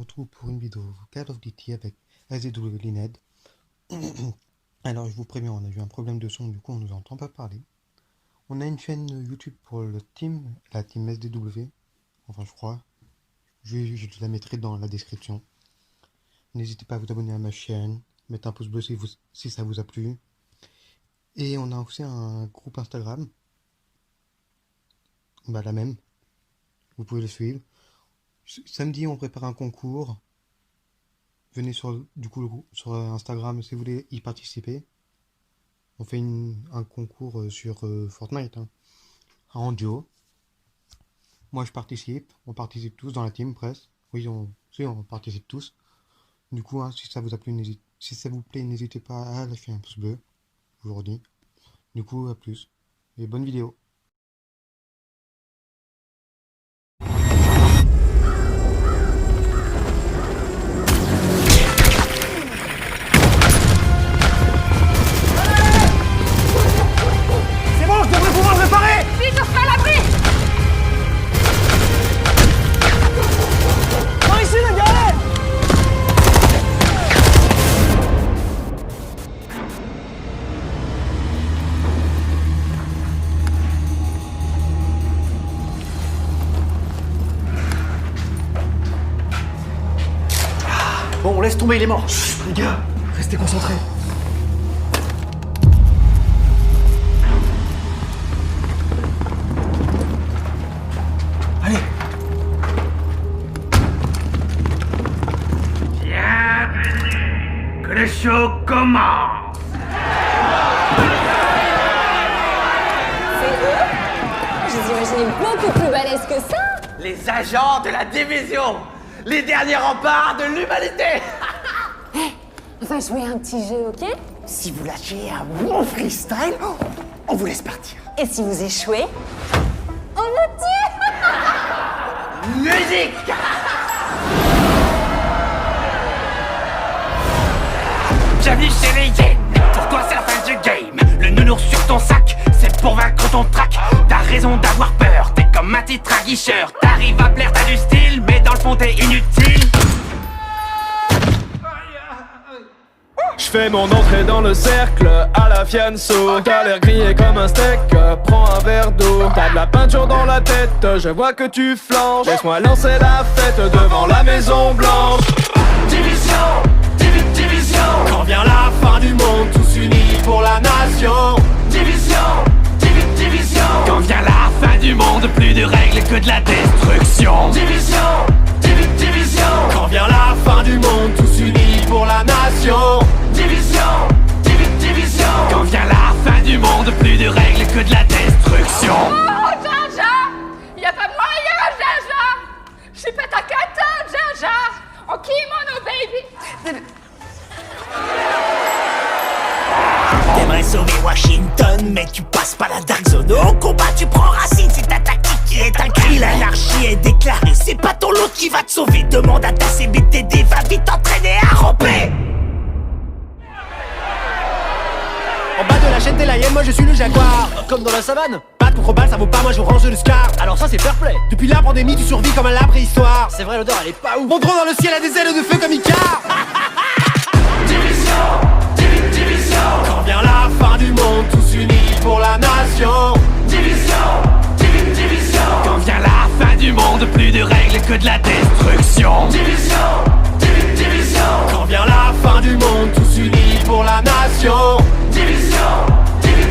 retrouve pour une vidéo Call of Duty avec AZW Lined. Alors je vous préviens, on a eu un problème de son, du coup on nous entend pas parler. On a une chaîne YouTube pour le team, la team SDW, enfin je crois. Je la mettrai dans la description. N'hésitez pas à vous abonner à ma chaîne, mettre un pouce bleu si ça vous a plu. Et on a aussi un groupe Instagram, la même, vous pouvez le suivre. Samedi on prépare un concours. Venez sur Instagram si vous voulez y participer. On fait un concours sur Fortnite, en duo. Moi je participe, on participe tous dans la team presque. Oui, on participe tous. Du coup, si ça vous a plu, si ça vous plaît, n'hésitez pas à lâcher un pouce bleu. Je vous redis. Du coup, à plus. Et bonne vidéo. C'est bon, je devrais pouvoir le réparer. Vite, on se met à l'abri. Par ici, les gars. Bon, laisse tomber, il est mort. Chut, les gars, restez concentrés. Allez. Bienvenue, que le show commence. C'est eux? Je les imaginais beaucoup plus balèzes que ça. Les agents de la division, les derniers remparts de l'humanité. On va jouer un petit jeu, ok? Si vous lâchez un bon freestyle, on vous laisse partir. Et si vous échouez, on le tue. Musique. Bienvenue chez les Yens. Pour toi c'est la fin du game. Le nounours sur ton sac, c'est pour vaincre ton trac. T'as raison d'avoir peur, t'es comme un titre aguicheur. T'arrives à plaire, t'as du style, mais dans le fond t'es inutile. Je fais mon entrée dans le cercle à la fianso. T'as l'air grillé comme un steak, prends un verre d'eau. T'as de la peinture dans la tête, je vois que tu flanches. Laisse-moi lancer la fête devant la Maison Blanche. Division, division. Quand vient la fin du monde, tous unis pour la nation. Division, division. Quand vient la fin du monde, plus de règles que de la destruction. Division, division. Quand vient la fin du monde, tous unis pour la nation. Division, division. Quand vient la fin du monde, plus de règles que de la destruction. Oh, Jar Jar! Y'a pas moyen, Jar Jar! J'suis pas ta cata, Jar Jar! En kimono, baby! T'aimerais sauver Washington, mais tu passes pas la Dark Zone. Au combat, tu prends racine, c'est ta tactique qui est un cri. L'anarchie est déclarée, c'est pas ton lot qui va te sauver. Demande à ta CBTD, va vite t'entraîner à ramper. En bas de la chaîne t'es la hyène, moi je suis le jaguar. Comme dans la savane, batte contre balle, ça vaut pas, moi je range le scar. Alors ça c'est fair play. Depuis la pandémie tu survis comme à la préhistoire. C'est vrai, l'odeur elle est pas ouf. Mon drone dans le ciel a des ailes de feu comme Icar. Division, Quand vient la fin du monde, tous unis pour la nation. division. Quand vient la fin du monde, plus de règles que de la destruction. Division, division. Quand vient la fin du monde, tous unis pour la nation. Division,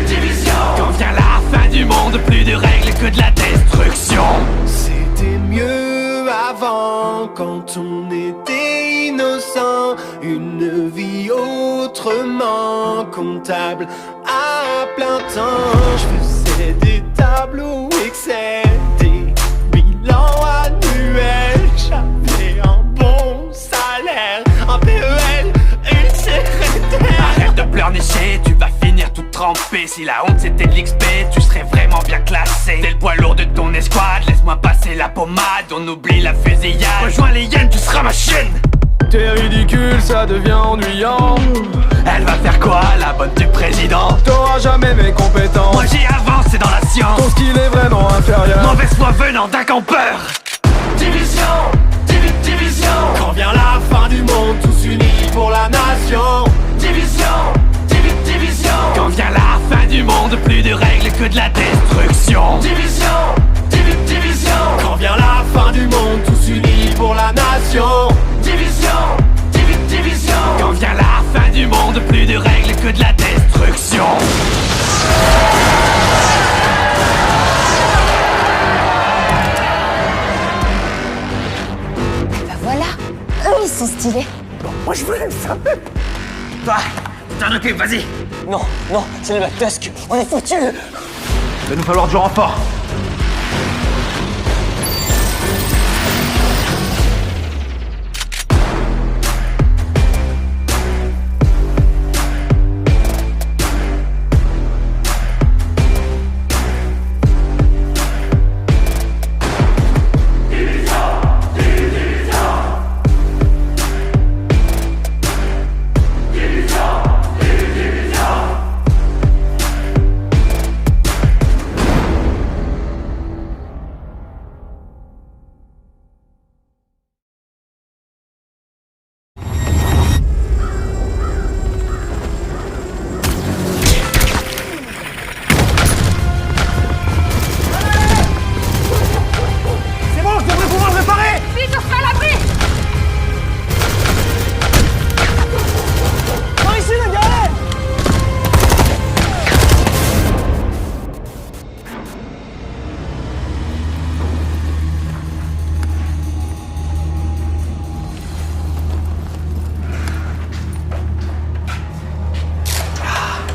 division. Quand vient la fin du monde, plus de règles que de la destruction. C'était mieux avant, quand on était innocent. Une vie autrement comptable à plein temps. Je faisais des tableaux Excel, des bilans annuels. J'avais un bon salaire, un PEL, une secrétaire. Arrête de pleurnicher, tu vas finir tout trempé. Si la honte c'était de l'XP, tu serais vraiment bien classé. T'es le poids lourd de ton escouade, laisse-moi passer la pommade. On oublie la fusillade, rejoins les hyènes, tu seras ma chienne. T'es ridicule, ça devient ennuyant. Elle va faire quoi, la bonne du président? T'auras jamais mes compétences. Moi j'ai avancé dans la science. Ton skill est vraiment inférieur. Mauvaise foi venant d'un campeur. Division, division. Quand vient sont stylés. Bon, moi je voulais le faire. Toi, t'en occupes, vas-y. Non, non, c'est le Tusk. On est foutus. Il va nous falloir du renfort.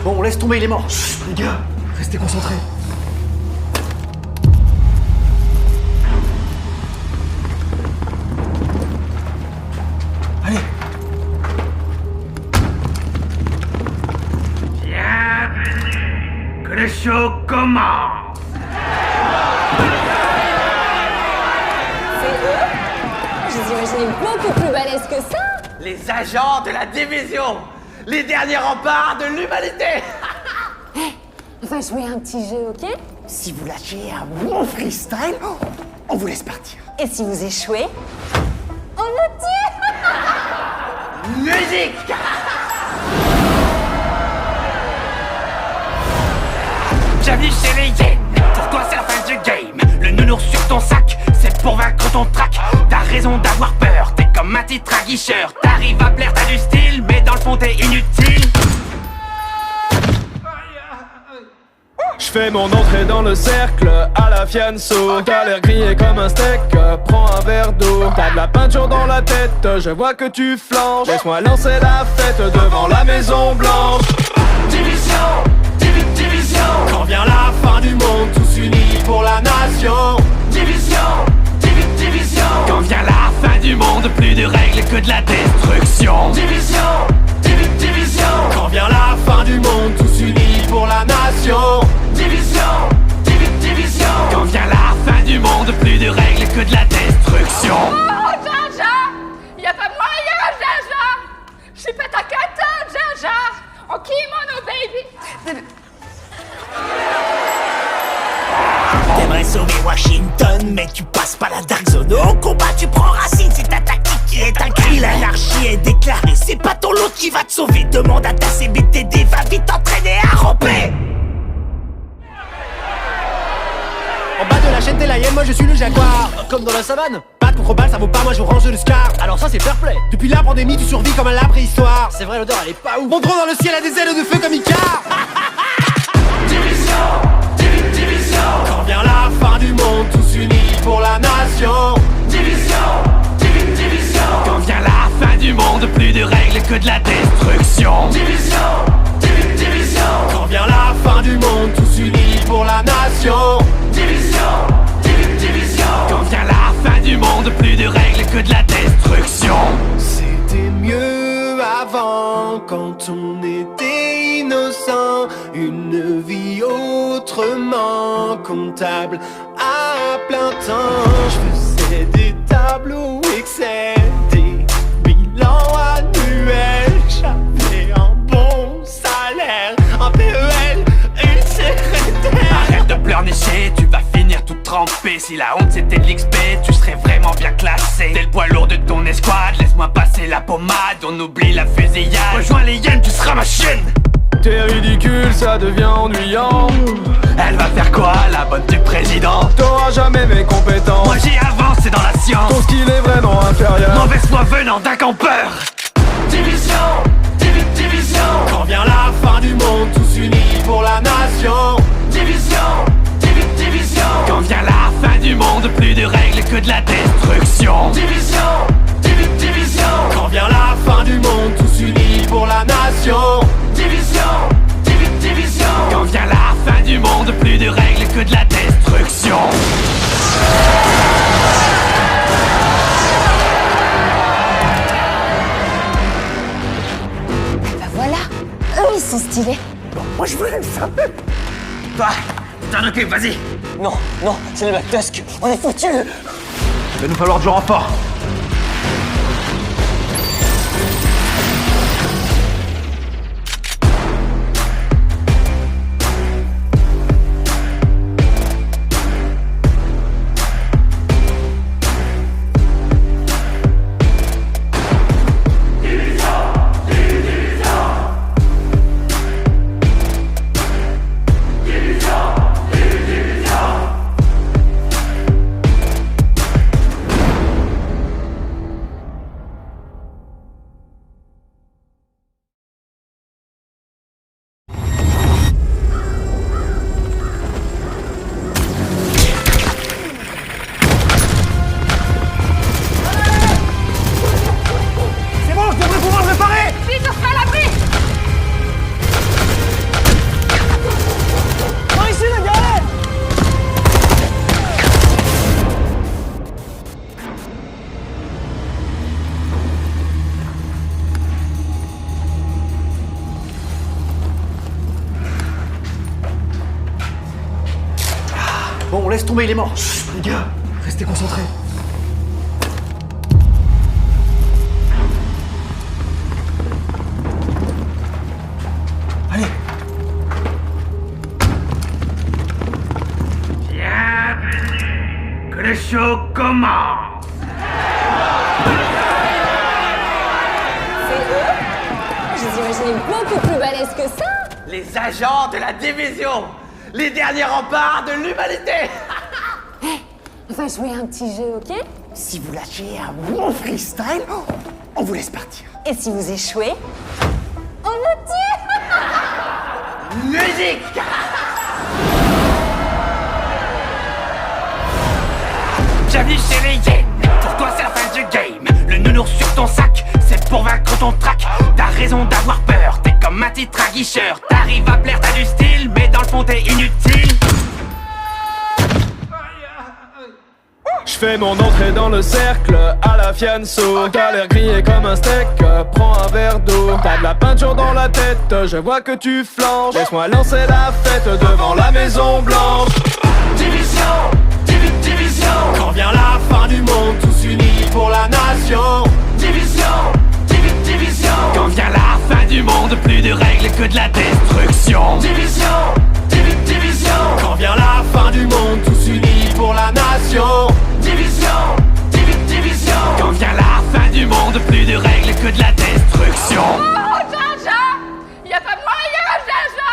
Bon, laisse tomber, il est mort. Les gars, restez concentrés. Allez. Bienvenue, que le show commence. C'est eux? Je les imaginais beaucoup plus balèzes que ça. Les agents de la division. Les derniers remparts de l'humanité. On va jouer un petit jeu, ok? Si vous lâchez un bon freestyle, on vous laisse partir. Et si vous échouez, on vous tue. Musique. Bienvenue chez les Yens. Pour toi c'est la fin du game. Le nounours sur ton sac, c'est pour vaincre ton trac. T'as raison d'avoir peur, t'es comme un titre aguicheur. T'arrives à plaire, t'as du style, mais dans le fond t'es inutile. Je fais mon entrée dans le cercle à la fianso. T'as l'air grillé comme un steak, prends un verre d'eau. T'as de la peinture dans la tête, je vois que tu flanches. Laisse-moi lancer la fête devant la Maison Blanche. Division, division. Quand vient la fin du monde, tous unis pour la nation. Division, division. Quand vient la fin du monde, plus de règles que de la destruction. Division, division. Quand vient la fin du monde, tous unis pour la nation. Division, division. Quand vient la fin du monde, plus de règles que de la destruction. Oh, Jaja! Y'a pas moyen, Jaja! Je suis pas ta cata, Jaja! En kimono, baby! T'aimerais sauver Washington, mais tu passes pas la Dark Zone. Au combat, tu prends racine, c'est ta tactique qui est un cri. L'anarchie est déclarée, c'est pas ton lot qui va te sauver. Demande à ta CBTD, va vite t'entraîner à ramper. En bas de la chaîne, t'es la hyène, moi je suis le jaguar. Comme dans la savane. Batte contre balle, ça vaut pas, moi je range le scar. Alors ça c'est fair play. Depuis la pandémie, tu survis comme à la préhistoire. C'est vrai, l'odeur elle est pas ouf. Mon drone dans le ciel a des ailes de feu comme Icar. Division, division. Quand vient la fin du monde, tous unis pour la nation. Division, division. Quand vient la fin du monde, plus de règles que de la destruction. Division, division. Quand vient la fin du monde, tous unis pour la nation. Division, division. Quand vient la fin du monde, plus de règles que de la destruction. C'était mieux avant quand on était innocent. Une vie autrement comptable à plein temps. Je faisais des tableaux Excel, des bilans annuels. J'avais un bon salaire, un PEL, une secrétaire. Arrête de pleurnicher, tu vas finir tout trempé. Si la honte c'était de l'XP, tu serais vraiment bien classé. T'es le poids lourd de ton escouade, laisse-moi passer la pommade. On oublie la fusillade, rejoins les hyènes, tu seras ma chienne. T'es ridicule, ça devient ennuyant. Elle va faire quoi, la bonne du président? T'auras jamais mes compétences. Moi j'y avance, c'est dans la science. Ton skill est vraiment inférieur. Mauvaise foi venant d'un campeur. Division, division. Quand vient la fin du monde, tous unis pour la nation. Division, division. Quand vient la fin du monde, plus de règles que de la destruction. Division, division. que de la destruction. Bah voilà, eux ils sont stylés. Moi je voulais le faire. Toi, tu t'en occupes, vas-y. Non, non, c'est le Black Tusk. On est foutus. Il va nous falloir du renfort. Vite, on se met à l'abri. Par ici, les gars! Bon, on laisse tomber, il est mort. Les gars, restez concentrés. Allez. Bienvenue, que le show commence. C'est eux? Je les imaginais beaucoup plus balèzes que ça. Les agents de la division. Les derniers remparts de l'humanité. On va jouer un petit jeu, ok? Si vous lâchez un bon freestyle, on vous laisse partir. Et si vous échouez, on vous tue. Musique. Bienvenue chez les Yens. Pour toi c'est la fin du game. Le nounours sur ton sac, c'est pour vaincre ton trac. T'as raison d'avoir peur, t'es comme un titre aguicheur. T'arrives à plaire, t'as du style, mais dans le fond t'es inutile. Je fais mon entrée dans le cercle à la Fianso. T'as l'air grillé comme un steak, prends un verre d'eau. T'as de la peinture dans la tête, je vois que tu flanches. Laisse-moi lancer la fête devant la Maison Blanche. Division, division. Quand vient la fin du monde, tous unis pour la nation. Division, division. Quand vient la fin du monde, plus de règles que de la destruction. Division, division. Quand vient la fin du monde, tous unis pour la nation. Division, division. Quand vient la fin du monde, plus de règles que de la destruction. Oh, Jaja. Y'a pas moyen, Jaja.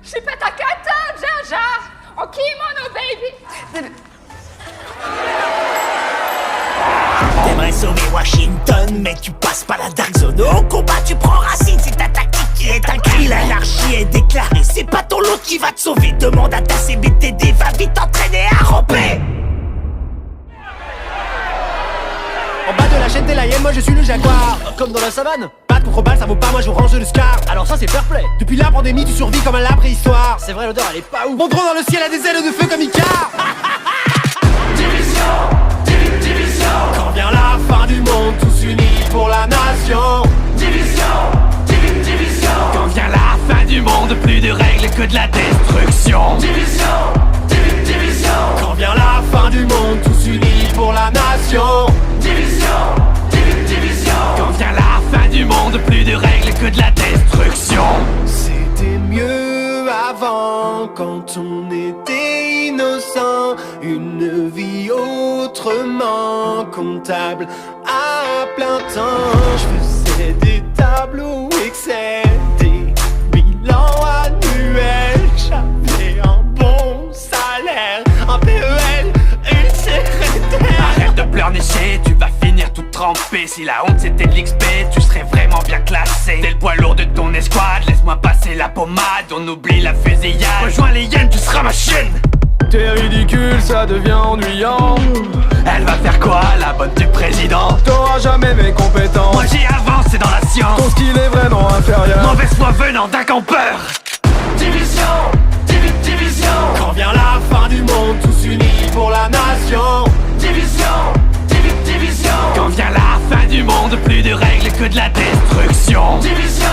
Je suis pas ta cata, Jaja. En kimono, baby. T'aimerais sauver Washington, mais tu passes pas la Dark Zone. Au combat, tu prends racine, c'est ta tactique qui est un cri. L'anarchie est déclarée, c'est pas ton lot qui va te sauver. Demande à ta CBTD, va vite t'entraîner à ramper. En bas de la chaîne, t'es la hyène, moi je suis le jaguar. Comme dans la savane, batte contre balle, ça vaut pas, moi je range le scar. Alors ça c'est fair play. Depuis la pandémie, tu survis comme un la préhistoire. C'est vrai, l'odeur elle est pas ouf. Mon drone dans le ciel a des ailes de feu comme Icar. Division, division. Quand vient la fin du monde, tous unis pour la nation. Division, division. Quand vient la fin du monde, plus de règles que de la destruction. Division, division. Quand vient la fin du monde, tous unis pour la nation. Division, division. Quand vient la fin du monde, plus de règles que de la destruction. C'était mieux avant, quand on était innocent. Une vie autrement comptable à plein temps. Je faisais des tableaux Excel, des bilans annuels. J'avais un bon salaire, un PEL, une secrétaire. Arrête de pleurnicher, tu vas finir tout trempé. Si la honte c'était de l'XP, tu serais vraiment bien classé. T'es le poids lourd de ton escouade, laisse-moi passer la pommade. On oublie la fusillade, rejoins les hyènes, tu seras ma chienne. T'es ridicule, ça devient ennuyant. Elle va faire quoi, la bonne du président? T'auras jamais mes compétences. Moi j'y avance, c'est dans la science. Ton skill est vraiment inférieur. Mauvaise foi venant d'un campeur. Division, division. Quand vient la fin monde, plus de règles que de la destruction. Division,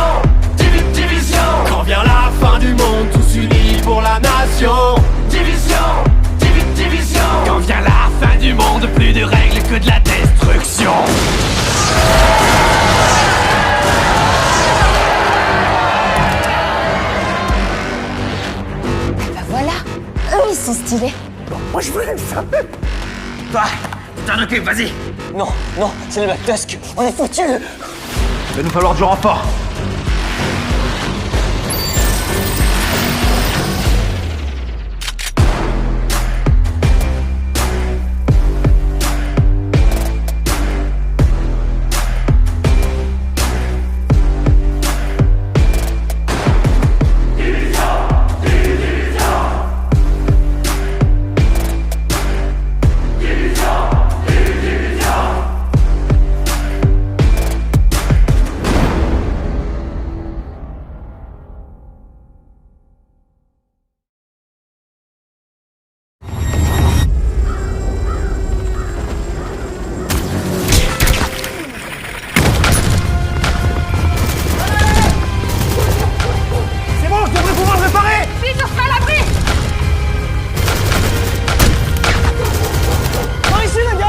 division. Quand vient la fin du monde, tous unis pour la nation. Division, division. Quand vient la fin du monde, plus de règles que de la destruction. Bah voilà, eux ils sont stylés. Moi je voulais ça. Toi, tu t'en occupes, vas-y. Non, c'est le McTusk. On est foutus. Il va nous falloir du renfort. Vite, on se met à l'abri. Par ici, les gars.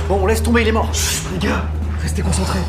Bon, on laisse tomber, il est mort. Les gars, restez concentrés.